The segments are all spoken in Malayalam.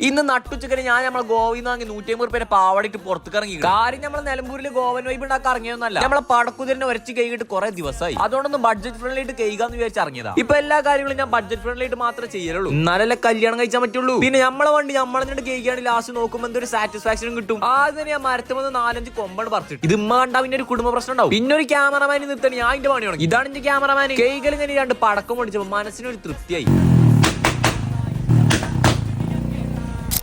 ഇന്ന് നട്ടുച്ചക്കന് ഞാൻ നമ്മളെ ഗോവയിൽ നിന്ന് വാങ്ങി 150 രൂപ പാവടിട്ട് പുറത്തേക്ക് ഇറങ്ങി. കാര്യം നമ്മളെ നിലമ്പൂരിൽ ഗോവൻ വൈബ് ഉണ്ടാക്കാൻ ഇറങ്ങിയൊന്നല്ല, നമ്മളെ പടക്കുതിരിനെ ഒരച്ച് കൈകിട്ട് കുറെ ദിവസമായി. അതുകൊണ്ടൊന്ന് ബഡ്ജറ്റ് ഫ്രണ്ട്ലി ആയിട്ട് കൈകാന്ന് വിചാരിച്ച് ഇറങ്ങിയതാ. ഇപ്പൊ എല്ലാ കാര്യങ്ങളും ഞാൻ ബഡ്ജറ്റ് ഫ്രണ്ട്ലി ആയിട്ട് മാത്രമേ ചെയ്യലുള്ളൂ, എന്നാലല്ലേ കല്യാണം കഴിച്ചാൽ പറ്റുള്ളൂ. പിന്നെ നമ്മളെ വണ്ടി നമ്മളെ കൈകാണ് ലാസ്റ്റ് നോക്കുമ്പോൾ എന്തൊരു സാറ്റിസ്ഫാക്ഷനും കിട്ടും. ആദ്യം ഞാൻ മരത്തുമ്പോൾ 4-5 കൊമ്പാണ് പറിച്ചിട്ട് ഇത് കണ്ടാ പിന്നെ ഒരു കുടുംബ പ്രശ്നം ഉണ്ടാവും. പിന്നെ ഒരു ക്യാമറമാൻ നിർത്താൻ ഞാൻ എന്റെ പണിയാണ്. ഇതാണ് എന്റെ ക്യാമറമാൻ. കൈകൾ ഇങ്ങനെ 2 പടക്കം പൊടിച്ചപ്പോൾ മനസ്സിനൊരു തൃപ്തിയായി.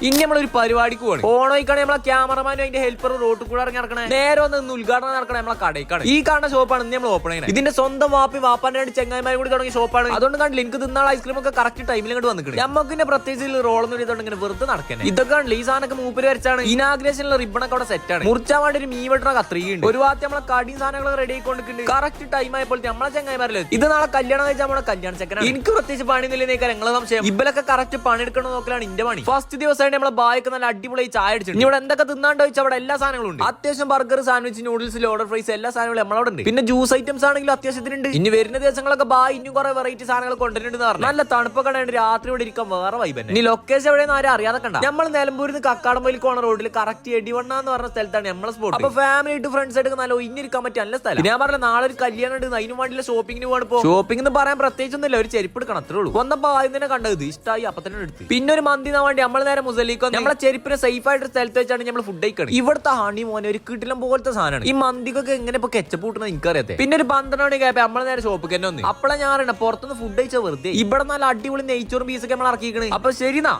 ഇനി നമ്മളൊരു പരിപാടിക്ക് പോകണം. ഓണോയിക്കാണ് നമ്മളെ ക്യാമറമാനും അതിന്റെ ഹെൽപ്പർ റോഡ് കൂടെ ഇറങ്ങി നടക്കണേ. നേരെ വന്ന് ഉദ്ഘാടനം നടക്കണേ നമ്മളെ കടയിക്കാണ്. ഈ കാണുന്ന ഷോപ്പാണ് നമ്മൾ ഓപ്പൺ ചെയ്യുന്നത്. ഇതിന്റെ സ്വന്തം വാപ്പാന്റെ 2 ചെങ്ങായിമാരും കൂടി തുടങ്ങിയ ഷോപ്പാണ്. അതുകൊണ്ട് കണ്ടില്ല എനിക്ക് തിന്നാൾ ഐസ്ക്രീം ഒക്കെ കറക്റ്റ് ടൈമിൽ ഇങ്ങോട്ട് വന്നിട്ടുണ്ട്. നമുക്ക് പ്രത്യേകിച്ച് റോളൊന്നും ഇതുകൊണ്ട് ഇങ്ങനെ വെറുതെ നടക്കുന്നത്. ഇതൊക്കെ കണ്ടില്ല, ഈ സാധനമൊക്കെ മൂപ്പര് വരച്ചാണ്. ഇനാഗ്രേഷനിലെ റിബണൊക്കെ അവിടെ സെറ്റാണ്. മുറിച്ചാൻ വേണ്ടി ഒരു മീ വെട്ടണ കത്രികയുണ്ട്. ഒരു ഭാഗത്ത് നമ്മളെ കടിയും സാധനങ്ങളൊക്കെ റെഡി ആയിക്കൊണ്ടിരിക്കുന്നുണ്ട്. കറക്റ്റ് ടൈം ആയപ്പോൾ നമ്മളെ ചെങ്ങായിമാരില്ല. ഇത് നാളെ കല്യാണം കഴിച്ചാൽ നമ്മളെ കല്യാണ ചെക്കനാണ്. എനിക്ക് പ്രത്യേകിച്ച് പണിയൊന്നുമില്ല. ഞങ്ങളെ സംശയം ഇവലൊക്കെ കറക്റ്റ് പണിയെടുക്കണം നോക്കലാണ് എന്റെ പണി. ഫസ്റ്റ് ദിവസമായിട്ട് നമ്മളെ ബായ്ക്ക് നല്ല അടിപൊളി ചായ അടിച്ചിട്ടുണ്ട്. ഇവിടെ എന്തൊക്കെ തിന്നാണ്ട് വെച്ചാൽ അവിടെ എല്ലാ സാധനങ്ങളും ഉണ്ട്. അത്യാവശ്യം burger, sandwich, noodles, loaded fries എല്ലാ സാധനങ്ങളും നമ്മളവിടെ ഉണ്ട്. പിന്നെ ജ്യൂസ് ഐറ്റംസ് ആണെങ്കിലും അത്യാവശ്യത്തിനുണ്ട്. ഇനി വരുന്ന ദിവസങ്ങളൊക്കെ ഇനിയും കുറെ വെറൈറ്റി സാധനങ്ങൾ കൊണ്ടുവരുന്നുണ്ട് പറഞ്ഞു. നല്ല തണുപ്പൊക്കെ ഉണ്ട്. രാത്രി ഇവിടെ ഇരിക്കാൻ വേറെ വൈബ് തന്നെ. ഇനി ലൊക്കേഷൻ എവിടെയെന്ന് ആരും അറിയാതെ കണ്ട. നമ്മൾ നിലമ്പൂരിൽ നിന്ന് കക്കാടംപൊയിൽ പോണ റോഡിൽ കറക്റ്റ് എടിവണ്ണ എന്ന് പറഞ്ഞ സ്ഥലത്താണ് നമ്മളെ സ്പോട്ട്. അപ്പൊ ഫാമിലി ആയിട്ട് ഫ്രണ്ട്സ് ആയിട്ട് നല്ല ഒഴിഞ്ഞിരിക്കാൻ പറ്റിയ നല്ല സ്ഥലം. ഞാൻ പറഞ്ഞ നാളെ ഒരു കല്യാണം ഉണ്ട്, അതിന് വേണ്ടിയുള്ള ഷോപ്പിങ്ങിന് പോകണം. ഷോപ്പിംഗ് എന്ന് പറയാൻ പ്രത്യേകിച്ചൊന്നുമില്ല, ഒരു ചെരുപ്പ് എടുക്കണം അത്രേ ഉള്ളൂ. ഒന്നപ്പോ ആദ്യം തന്നെ കണ്ടത് ഇഷ്ടമായി, അപ്പൊ തന്നെ എടുത്ത്. പിന്നെ ഒരു മന്തിന് വേണ്ടി നമ്മൾ നേരെ മുസലിക്കോ നമ്മളെ ചെരുപ്പിനെ സേഫ് ആയിട്ട് സ്ഥലത്ത് വെച്ചാണ് നമ്മൾ ഫുഡ് കഴിക്കണം. ഇവിടുത്തെ ഹണി മോനെ ഒരു കിട്ടിലും പോലത്തെ സാധനമാണ്. ഈ മന്തിക്കൊക്കെ എങ്ങനെ ഇപ്പൊ കെച്ചപ്പ് കൂട്ടുന്നത് എനിക്കറിയാതെ. പിന്നെ ഒരു 12 മണിയൊക്കെ നമ്മളെ നേരെ ഷോപ്പിൽ തന്നെ വന്ന്. അപ്പോഴാണ് ഞാൻ പുറത്തുനിന്ന് ഫുഡ് കഴിച്ചാൽ വെറുതെ. ഇവിടെ നല്ല അടിപൊളി നെയ്ച്ചോറും പീസൊക്കെ നമ്മൾ ഇറക്കിക്കണേ. അപ്പൊ ശരിനാ.